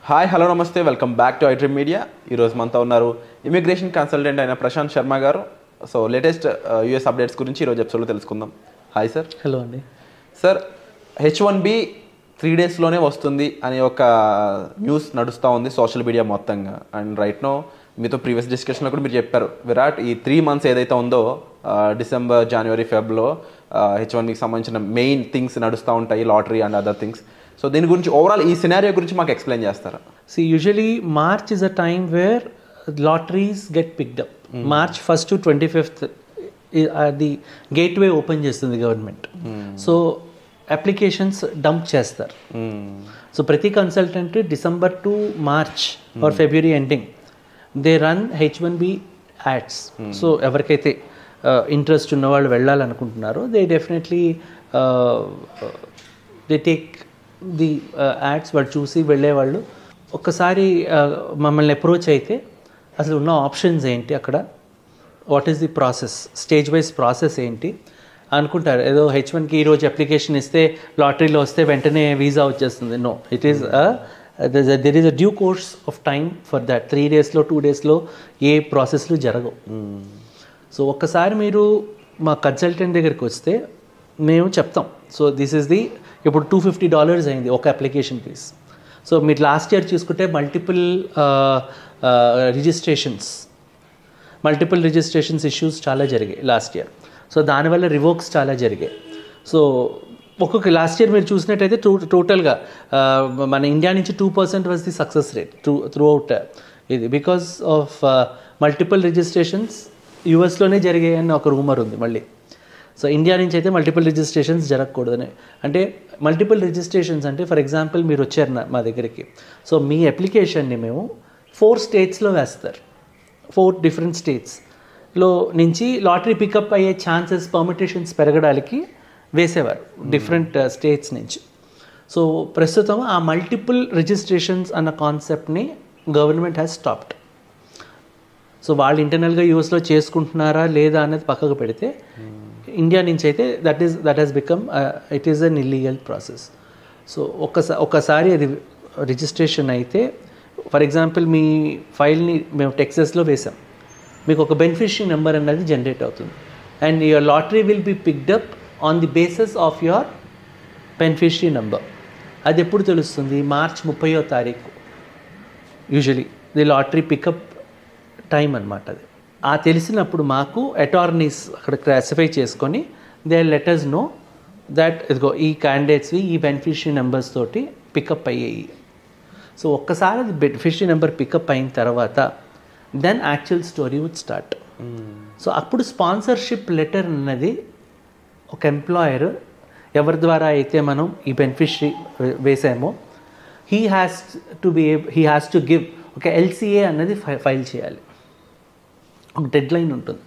Hi hello నమస్తే welcome back to iDream media. ఈరోజు మనతో ఉన్నారు ఇమిగ్రేషన్ కన్సల్టెంట్ అయిన ప్రశాంత్ శర్మ గారు. సో లేటెస్ట్ యూఎస్ అప్డేట్స్ గురించి ఈరోజు ఎపిసోడ్లో తెలుసుకుందాం. Hi sir. హలో అండి. సార్, H1B 3 డేస్లోనే వస్తుంది అనే ఒక న్యూస్ నడుస్తూ ఉంది సోషల్ మీడియా మొత్తంగా. అండ్ రైట్ నో మీతో ప్రీవియస్ డిస్కషన్లో కూడా మీరు చెప్పారు, విరాట్ ఈ 3 months ఏదైతే ఉందో డిసెంబర్, జనవరి, ఫెబ్లో H1Bకి సంబంధించిన మెయిన్ థింగ్స్ నడుస్తూ ఉంటాయి, lottery and other things. So దీని గురించి ఓవరాల్ ఈ సినారియో గురించి మాకు ఎక్స్ప్లెయిన్ చేస్తారా? See, usually March is a time where lotteries get picked up. March 1st to 25th the gateway open చేస్తుంది గవర్నమెంట్. సో అప్లికేషన్స్ డంప్ చేస్తారు. సో ప్రతి consultant December to March or February ending they run H1B ads. So ఎవరికైతే interest ఉన్న వాళ్ళు వెళ్ళాలనుకుంటున్నారో they definitely they take the ads. వాళ్ళు చూసి వెళ్ళేవాళ్ళు ఒక్కసారి మమ్మల్ని అప్రోచ్ అయితే అసలు ఉన్న ఆప్షన్స్ ఏంటి, అక్కడ what is the process, stage wise process ఏంటి అనుకుంటారు. ఏదో H1కి ఈరోజు అప్లికేషన్ ఇస్తే లాటరీలో వస్తే వెంటనే వీసా వచ్చేస్తుంది. No, it is there is a due course of time for that. 3 daysలో 2 daysలో ఏ ప్రాసెస్లు జరగవు. సో ఒక్కసారి మీరు మా కన్సల్టెంట్ దగ్గరికి వస్తే మేము చెప్తాం. సో దిస్ ఈస్ ది ఇప్పుడు $250 అయింది ఒక అప్లికేషన్ ఫీజ్. సో మీరు లాస్ట్ ఇయర్ చూసుకుంటే మల్టిపుల్ రిజిస్ట్రేషన్స్ ఇష్యూస్ చాలా జరిగాయి లాస్ట్ ఇయర్. సో దానివల్ల రివోక్స్ చాలా జరిగాయి. సో ఒక్కొక్క లాస్ట్ ఇయర్ మీరు చూసినట్టయితే టోటల్గా మన ఇండియా నుంచి 2% was the success rate through out ఇది. బికాస్ ఆఫ్ మల్టిపుల్ రిజిస్ట్రేషన్స్ యూఎస్లోనే జరిగాయని ఒక రూమర్ ఉంది మళ్ళీ. సో ఇండియా నుంచి అయితే మల్టిపుల్ రిజిస్ట్రేషన్స్ జరగకూడదని. అంటే మల్టిపుల్ రిజిస్ట్రేషన్స్ అంటే ఫర్ ఎగ్జాంపుల్ మీరు వచ్చారు మా దగ్గరికి. సో మీ అప్లికేషన్ని మేము 4 states వేస్తారు. 4 different statesలో నుంచి లాటరీ పికప్ అయ్యే ఛాన్సెస్, పర్మిటేషన్స్ పెరగడానికి వేసేవారు డిఫరెంట్ స్టేట్స్ నుంచి. సో ప్రస్తుతం ఆ మల్టిపుల్ రిజిస్ట్రేషన్స్ అన్న కాన్సెప్ట్ని గవర్నమెంట్ హ్యాస్ స్టాప్డ్. సో వాళ్ళు ఇంటర్నల్గా యూఎస్లో చేసుకుంటున్నారా లేదా అనేది పక్కకు పెడితే ఇండియా నుంచి అయితే that has become it is an illegal process. So ఒక్కసారి అది రిజిస్ట్రేషన్ అయితే ఫర్ ఎగ్జాంపుల్ మీ ఫైల్ని మేము టెక్సస్లో వేసాం, మీకు ఒక బెనిఫిషరీ నెంబర్ అన్నది జనరేట్ అవుతుంది. And your lottery will be picked up on the basis of your beneficiary number. అది ఎప్పుడు తెలుస్తుంది? మార్చ్ 30వ తారీఖు usually the lottery pickup time అనమాట. అది తెలిసినప్పుడు మాకు అటార్నీస్ అక్కడ క్లాసిఫై చేసుకొని దే లెటర్స్ నో దట్ ఇదిగో ఈ క్యాండిడేట్స్వి ఈ బెనిఫిషరీ నెంబర్స్ తోటి పికప్ అయ్యాయి. సో ఒక్కసారి అది బెనిఫిషరీ నెంబర్ పికప్ అయిన తర్వాత then actual story would start. So అప్పుడు స్పాన్సర్షిప్ లెటర్ అన్నది ఒక ఎంప్లాయర్ ఎవరి ద్వారా అయితే మనం ఈ బెనిఫిషరీ వేసామో హీ హ్యాస్ టు గివ్ ఒక LCA అన్నది ఫైల్ చేయాలి. ఒక డెడ్ లైన్ ఉంటుంది.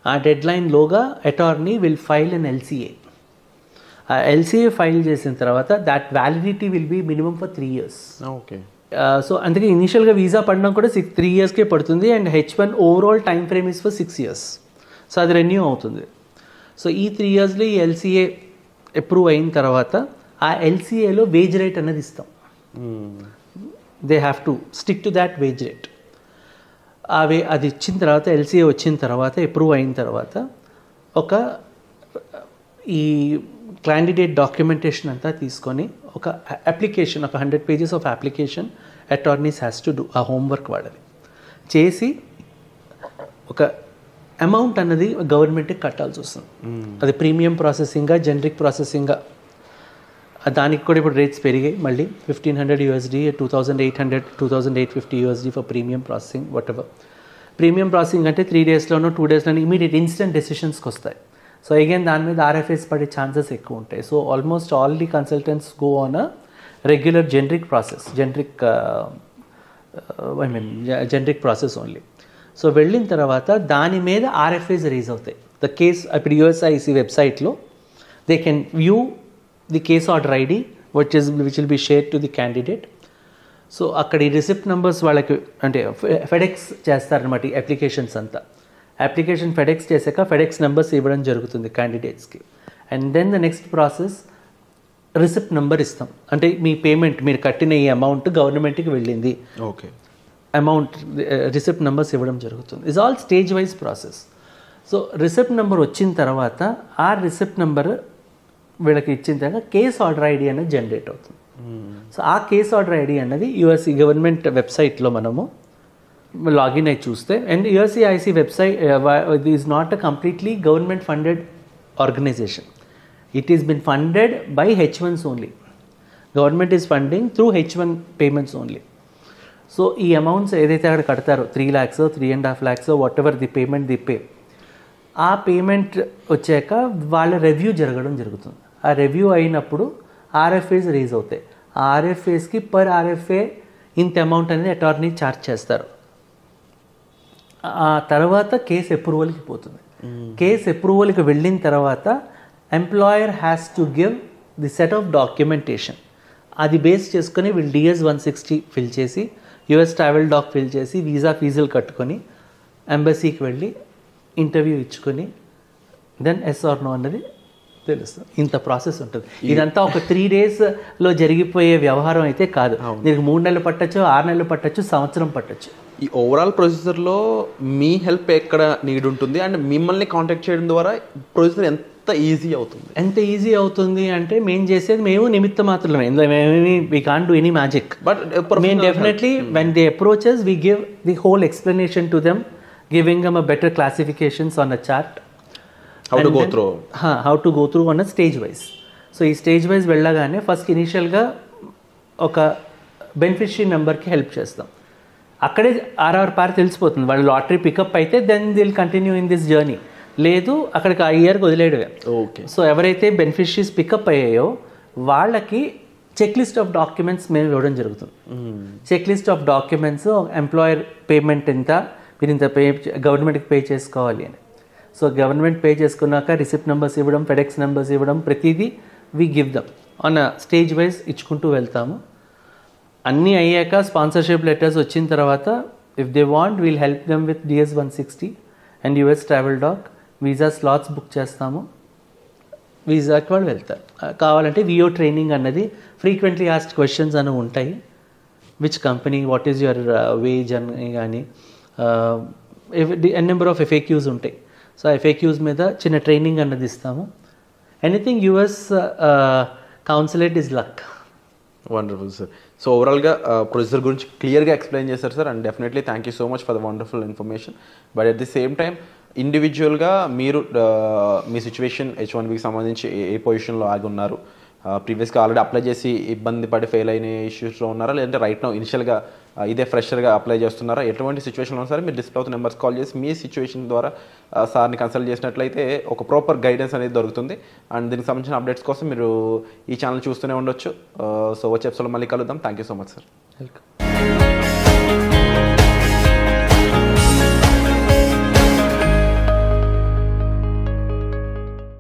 ఆ డెడ్ లైన్లోగా attorney will file an LCA. ఆ LCA ఫైల్ చేసిన తర్వాత that validity will be minimum for 3 years. Okay. So అందుకే ఇనీషియల్గా వీసా పడడం కూడా 3 yearsకే పడుతుంది. And H1 overall time frame is for 6 years. So అది రెన్యూ అవుతుంది. సో ఈ 3 yearsలో ఈ LCA అప్రూవ్ అయిన తర్వాత ఆ LCAలో వేజ్ రేట్ అన్నది ఇస్తాం. They have to stick to that veg rate. అది ఇచ్చిన తర్వాత LCA వచ్చిన తర్వాత అప్రూవ్ అయిన తర్వాత ఒక ఈ క్యాండిడేట్ డాక్యుమెంటేషన్ అంతా తీసుకొని ఒక అప్లికేషన్, ఒక 100 pages of application attorneys has to do. ఆ హోంవర్క్ వాళ్ళది చేసి ఒక అమౌంట్ అన్నది గవర్నమెంట్కి కట్టాల్సి వస్తుంది. అది ప్రీమియం ప్రాసెసింగ్గా, జనరిక్ ప్రాసెసింగ్గా. దానికి కూడా ఇప్పుడు రేట్స్ పెరిగాయి మళ్ళీ. $1,500 $2,800 $2,850 for premium processing what ever. Premium processing అంటే 3 daysలోనో 2 daysలోనో ఇమీడియట్ ఇన్స్టెంట్ డెసిషన్స్కి వస్తాయి. సో అగైన్ దాని మీద RFIs పడే ఛాన్సెస్ ఎక్కువ ఉంటాయి. So almost all the consultants go on a regular generic process only. So వెళ్ళిన తర్వాత దాని మీద RFIs రేజ్ అవుతాయి. ద కేస్ ఇప్పుడు USIC వెబ్సైట్లో they can view the case order ID which will be share to the candidate. So అక్కడ ఈ receipt numbers వాళ్ళకి అంటే ఫెడెక్స్ చేస్తారనమాట ఈ అప్లికేషన్స్ అంతా. అప్లికేషన్ ఫెడెక్స్ చేశాక ఫెడెక్స్ నెంబర్స్ ఇవ్వడం జరుగుతుంది క్యాండిడేట్స్కి. And then the next process receipt number ఇస్తాం. అంటే మీ పేమెంట్ మీరు కట్టిన ఈ అమౌంట్ గవర్నమెంట్కి వెళ్ళింది, ఓకే, అమౌంట్ రిసిప్ట్ నెంబర్స్ ఇవ్వడం జరుగుతుంది. It's all stage wise process. So receipt number వచ్చిన తర్వాత ఆ రిసిప్ట్ నెంబర్ వీళ్ళకి ఇచ్చిన తర్వాత కేస్ ఆర్డర్ ఐడి అనేది జనరేట్ అవుతుంది. సో ఆ కేస్ ఆర్డర్ ఐడి అన్నది యూఎస్సీ గవర్నమెంట్ వెబ్సైట్లో మనము లాగిన్ అయి చూస్తే, and USCIS website it is not a completely government funded organization. It has been funded by H1s only. Government is funding through H1 payments only. So ఈ amounts ఏదైతే అక్కడ కడతారో 3 lakhs 3.5 lakhs what ever the payment the pay, ఆ payment వచ్చాక వాళ్ళ review జరగడం జరుగుతుంది. ఆ review అయినప్పుడు ఆర్ఎఫ్ఏస్ రేజ్ అవుతాయి. ఆ ఆర్ఎఫ్ఏస్కి పర్ ఆర్ఎఫ్ఏ ఇంత అమౌంట్ అనేది అటార్నీ ఛార్జ్ చేస్తారు. ఆ తర్వాత కేసు అప్రూవల్కి పోతుంది. కేసు అప్రూవల్కి వెళ్ళిన తర్వాత employer has to give the set of documentation. అది బేస్ చేసుకొని వీళ్ళు DS-160 ఫిల్ చేసి, యుఎస్ ట్రావెల్ డాక్ ఫిల్ చేసి, వీసా ఫీజులు కట్టుకొని ఎంబసీకి వెళ్ళి ఇంటర్వ్యూ ఇచ్చుకొని దెన్ ఎస్ ఆర్ నో అన్నది తెలుస్తుంది. ఇంత ప్రాసెస్ ఉంటుంది. ఇదంతా ఒక 3 daysలో జరిగిపోయే వ్యవహారం అయితే కాదు. దీనికి 3 నెలలు పట్టచ్చు, 6 నెలలు పట్టచ్చు, సంవత్సరం పట్టచ్చు. ఈ ఓవరాల్ ప్రొసీజర్లో మీ హెల్ప్ ఎక్కడ నీడ్ ఉంటుంది అండ్ మిమ్మల్ని కాంటాక్ట్ చేయడం ద్వారా ప్రొసీజర్ ఎంత ఈజీ అవుతుంది? ఎంత ఈజీ అవుతుంది అంటే మేము చేసేది మేము నిమిత్త మాత్రమే. We can't do any magic. But మేము definitely when they approaches we give the whole explanation to them, giving them a better classifications on a chart. How to go through on a stage wise. So ఈ stage wise వెళ్ళగానే first ఇనీషియల్గా ఒక beneficiary నెంబర్కి help చేస్తాం. అక్కడే ఆర్ఆర్ తెలిసిపోతుంది. వాళ్ళు లాటరీ పికప్ అయితే then they'll continue in this journey. లేదు అక్కడికి ఆ ఇయర్కి వదిలేయడమే. ఓకే. సో ఎవరైతే బెనిఫిషరీస్ పికప్ అయ్యాయో వాళ్ళకి చెక్ లిస్ట్ ఆఫ్ డాక్యుమెంట్స్ మేము ఇవ్వడం జరుగుతుంది. Check list of documents, employer payment ఎంత, మీరు ఇంత గవర్నమెంట్కి పే చేసుకోవాలి అని. సో గవర్నమెంట్ పే చేసుకున్నాక రిసిప్ట్ నెంబర్స్ ఇవ్వడం, ఫెడెక్స్ నెంబర్స్ ఇవ్వడం, ప్రతిదీ we give them on stage wise ఇచ్చుకుంటూ వెళ్తాము. అన్నీ అయ్యాక స్పాన్సర్షిప్ లెటర్స్ వచ్చిన తర్వాత if they want we'll help them with DS-160 and US travel doc. Visa slots book చేస్తాము, వీసాకి వాళ్ళు వెళ్తారు. కావాలంటే విఓ ట్రైనింగ్ అన్నది ఫ్రీక్వెంట్లీ ఆస్క్డ్ క్వశ్చన్స్ అనేవి ఉంటాయి. Which company, what is your wage అని కానీ నెంబర్ ఆఫ్ FAQs ఉంటాయి. సో FAQs మీద చిన్న ట్రైనింగ్ అన్నది ఇస్తాము. Anything US consulate is luck. Wonderful sir. So ఓవరాల్గా ప్రొసీజర్ గురించి క్లియర్గా ఎక్స్ప్లెయిన్ చేశారు sir, and definitely thank you so much for the wonderful information. But at the same time ఇండివిజువల్గా మీరు మీ సిచ్యువేషన్ H1Bకి సంబంధించి ఏ పొజిషన్లో ఆగి ఉన్నారు, ప్రీవియస్గా ఆల్రెడీ అప్లై చేసి ఇబ్బంది పడి ఫెయిల్ అయిన ఇష్యూస్లో ఉన్నారా, లేదంటే రైట్ నౌ ఇనిషియల్గా ఇదే ఫ్రెషర్గా అప్లై చేస్తున్నారా, ఎటువంటి సిచ్యువేషన్లో ఉన్నా సరే మీరు డిస్ప్లే అవుతున్న నెంబర్స్ కాల్ చేసి మీ సిచ్యువేషన్ ద్వారా సార్ని కన్సల్ట్ చేసినట్లయితే ఒక ప్రాపర్ గైడెన్స్ అనేది దొరుకుతుంది. అండ్ దీనికి సంబంధించిన అప్డేట్స్ కోసం మీరు ఈ ఛానల్ చూస్తూనే ఉండొచ్చు. సో వచ్చే ఎపిసోడ్లో మళ్ళీ కలుద్దాం. Thank you so much sir. Welcome.